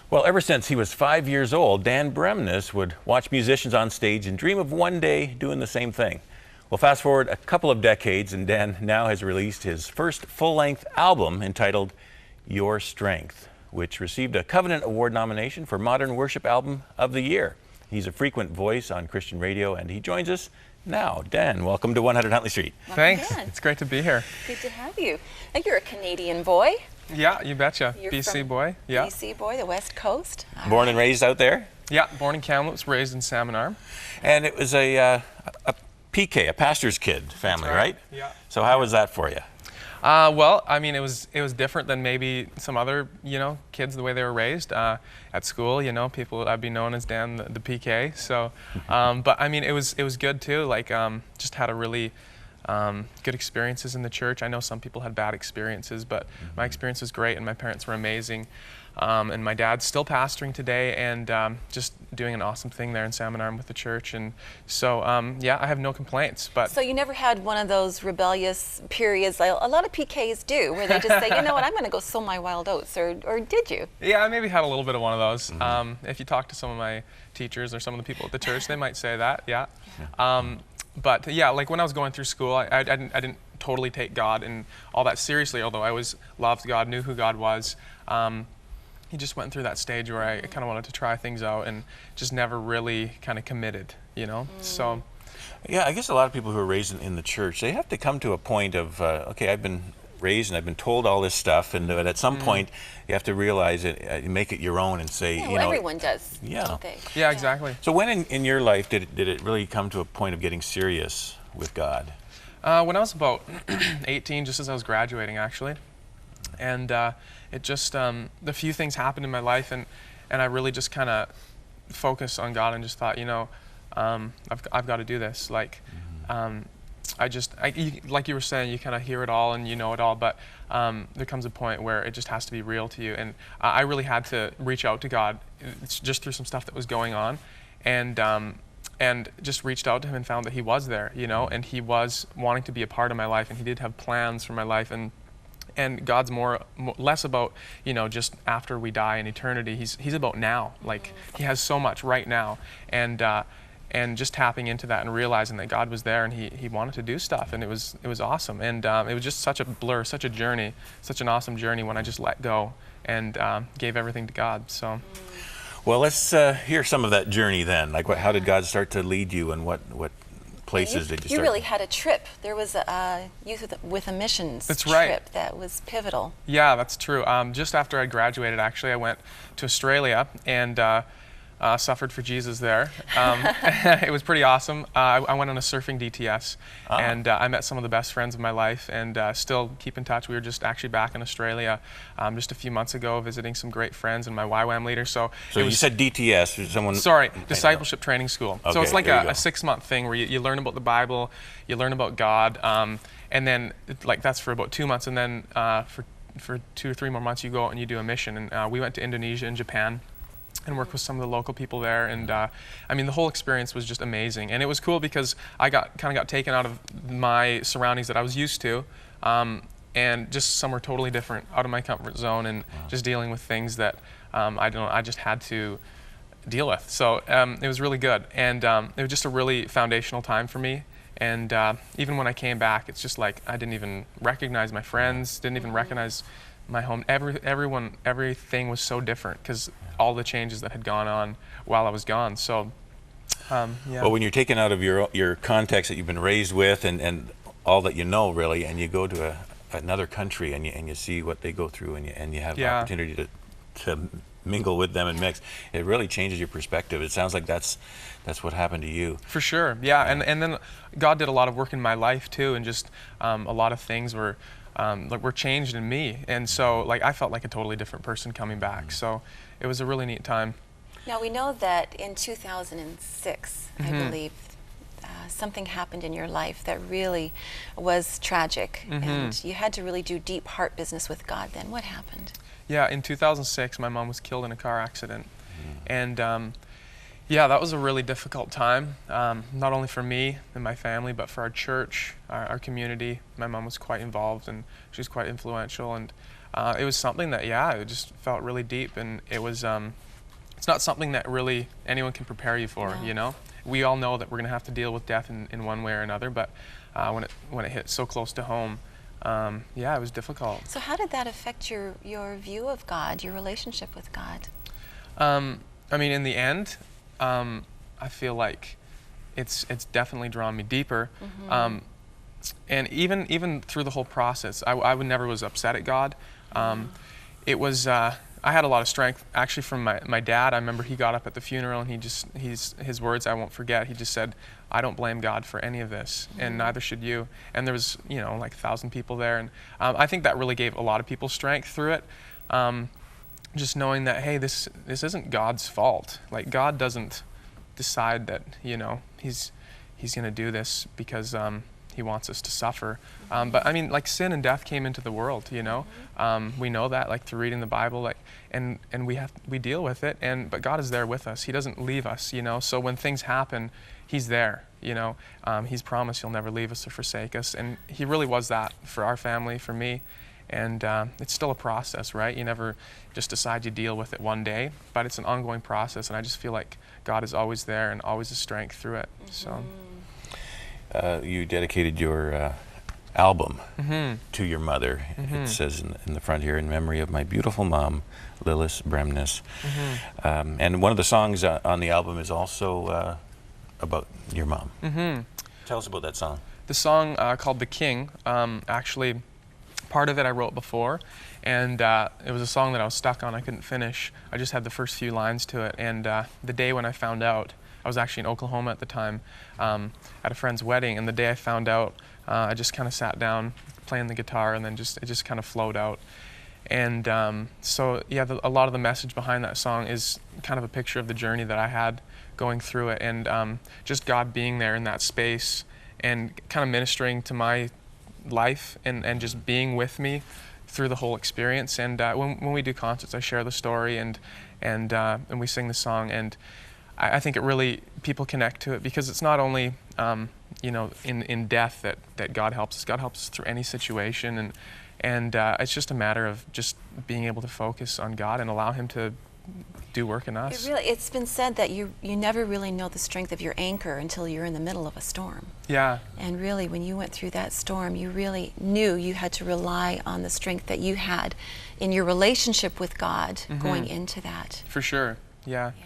Well, ever since he was 5 years old, Dan Bremnes would watch musicians on stage and dream of one day doing the same thing. Well, fast forward a couple of decades, and Dan now has released his first full-length album entitled Your Strength, which received a Covenant Award nomination for Modern Worship Album of the Year. He's a frequent voice on Christian radio, and he joins us now. Dan, welcome to 100 Huntley Street. Thanks. Dan. It's great to be here. Good to have you. Now, you're a Canadian boy. Yeah, you betcha. You're BC from boy. Yeah. BC boy, the West Coast. Born and raised out there? Yeah, born in Kamloops, raised in Salmon Arm. And it was a PK, a pastor's kid family, right? Yeah. So how was that for you? Well, I mean, it was different than maybe some other, kids the way they were raised. At school, people I'd be known as Dan the PK. So, but I mean, it was good too. Like, just had a really good experiences in the church. I know some people had bad experiences, but my experience was great, and my parents were amazing. And my dad's still pastoring today, and just doing an awesome thing there in Salmon Arm with the church. And so, yeah, I have no complaints. But so you never had one of those rebellious periods like a lot of PKs do, where they just say, you know what, I'm going to go sow my wild oats, or did you? Yeah, I maybe had a little bit of one of those. If you talk to some of my teachers or some of the people at the church, they might say that, yeah. But yeah, like when I was going through school, I didn't totally take God and all that seriously, although I always loved God, knew who God was. He just went through that stage where I kind of wanted to try things out and just never really kind of committed, So. Yeah, I guess a lot of people who are raised in the church, they have to come to a point of, okay, I've been raised and I've been told all this stuff, and at some point you have to realize it, make it your own and say, Yeah, well, everyone does, don't they? Yeah, exactly. So when in your life did it really come to a point of getting serious with God? When I was about 18, just as I was graduating, actually. And it just, a few things happened in my life, and I really just kind of focused on God and just thought, I've got to do this. Like, like you were saying, you kind of hear it all and you know it all, but there comes a point where it just has to be real to you. And I really had to reach out to God just through some stuff that was going on, and just reached out to him and found that he was there, and he was wanting to be a part of my life, and he did have plans for my life. And God's less about, just after we die in eternity. He's about now. Like, he has so much right now. And just tapping into that and realizing that God was there and he wanted to do stuff, and it was awesome. And it was just such a blur, such a journey, such an awesome journey when I just let go and gave everything to God. So. Well, let's hear some of that journey then. Like, how did God start to lead you, and what places did you start? You really had a trip. There was a Youth with a Missions That's trip right. that was pivotal. Yeah, that's true. Just after I graduated, actually, I went to Australia and suffered for Jesus there. It was pretty awesome. I went on a surfing DTS, and I met some of the best friends of my life, and still keep in touch. We were just actually back in Australia just a few months ago, visiting some great friends and my YWAM leader. So you said DTS, someone... Sorry, Discipleship Training School. Okay, so it's like a 6-month thing where you learn about the Bible, you learn about God, and then that's for about 2 months, and then for 2 or 3 more months you go out and you do a mission. And we went to Indonesia and Japan and worked with some of the local people there, and I mean, the whole experience was just amazing. And it was cool because I got taken out of my surroundings that I was used to, and just somewhere totally different, out of my comfort zone, and just dealing with things that I just had to deal with. So it was really good, and it was just a really foundational time for me. And even when I came back, it's just like I didn't even recognize my friends, didn't even recognize my home. Everything was so different because all the changes that had gone on while I was gone. So, yeah. Well, when you're taken out of your context that you've been raised with and all that you know, really, and you go to another country and you see what they go through, and you have the opportunity to mingle with them and mix, it really changes your perspective. It sounds like that's what happened to you. For sure, yeah. And then God did a lot of work in my life too, and just a lot of things were changed in me, and so I felt like a totally different person coming back. So it was a really neat time. Now we know that in 2006, I believe, something happened in your life that really was tragic, and you had to really do deep heart business with God then. What happened? Yeah, in 2006, my mom was killed in a car accident, and yeah, that was a really difficult time, not only for me and my family, but for our church, our community. My mom was quite involved, and she was quite influential, and it was something that, yeah, it just felt really deep, and it was, it's not something that really anyone can prepare you for, No. you know? We all know that we're going to have to deal with death in one way or another, but when it hit so close to home, yeah, it was difficult. So how did that affect your view of God, your relationship with God? I mean, in the end, I feel like it's definitely drawn me deeper. And even through the whole process, I would never was upset at God. It was I had a lot of strength actually from my dad. I remember he got up at the funeral and his words I won't forget. He just said, "I don't blame God for any of this, and neither should you." And there was, you know, like 1,000 people there, and I think that really gave a lot of people strength through it. Just knowing that, hey, this isn't God's fault. Like, God doesn't decide that, you know, he's going to do this because he wants us to suffer. But I mean, like, sin and death came into the world, you know. We know that, like, through reading the Bible, like, and we deal with it. But God is there with us. He doesn't leave us, you know. So when things happen, He's there, you know. He's promised He'll never leave us or forsake us, and He really was that for our family, for me. And it's still a process, right? You never just decide you deal with it one day, but it's an ongoing process, and I just feel like God is always there and always a strength through it. So. You dedicated your album to your mother. It says in the front here, "In memory of my beautiful mom, Lilith Bremnes." And one of the songs on the album is also about your mom. Tell us about that song. The song called "The King," actually, part of it I wrote before, and it was a song that I was stuck on. I couldn't finish. I just had the first few lines to it, and the day when I found out, I was actually in Oklahoma at the time, at a friend's wedding, and the day I found out, I just kind of sat down playing the guitar, and then it just kind of flowed out. And so, yeah, a lot of the message behind that song is kind of a picture of the journey that I had going through it, and just God being there in that space and kind of ministering to my life and just being with me through the whole experience. And when we do concerts, I share the story and we sing the song, and I think it really, people connect to it because it's not only you know, in death that God helps us. God helps us through any situation, and it's just a matter of just being able to focus on God and allow Him to do work in us. It's been said that you never really know the strength of your anchor until you're in the middle of a storm. Yeah. And really, when you went through that storm, you really knew you had to rely on the strength that you had in your relationship with God going into that. For sure. Yeah. Yeah.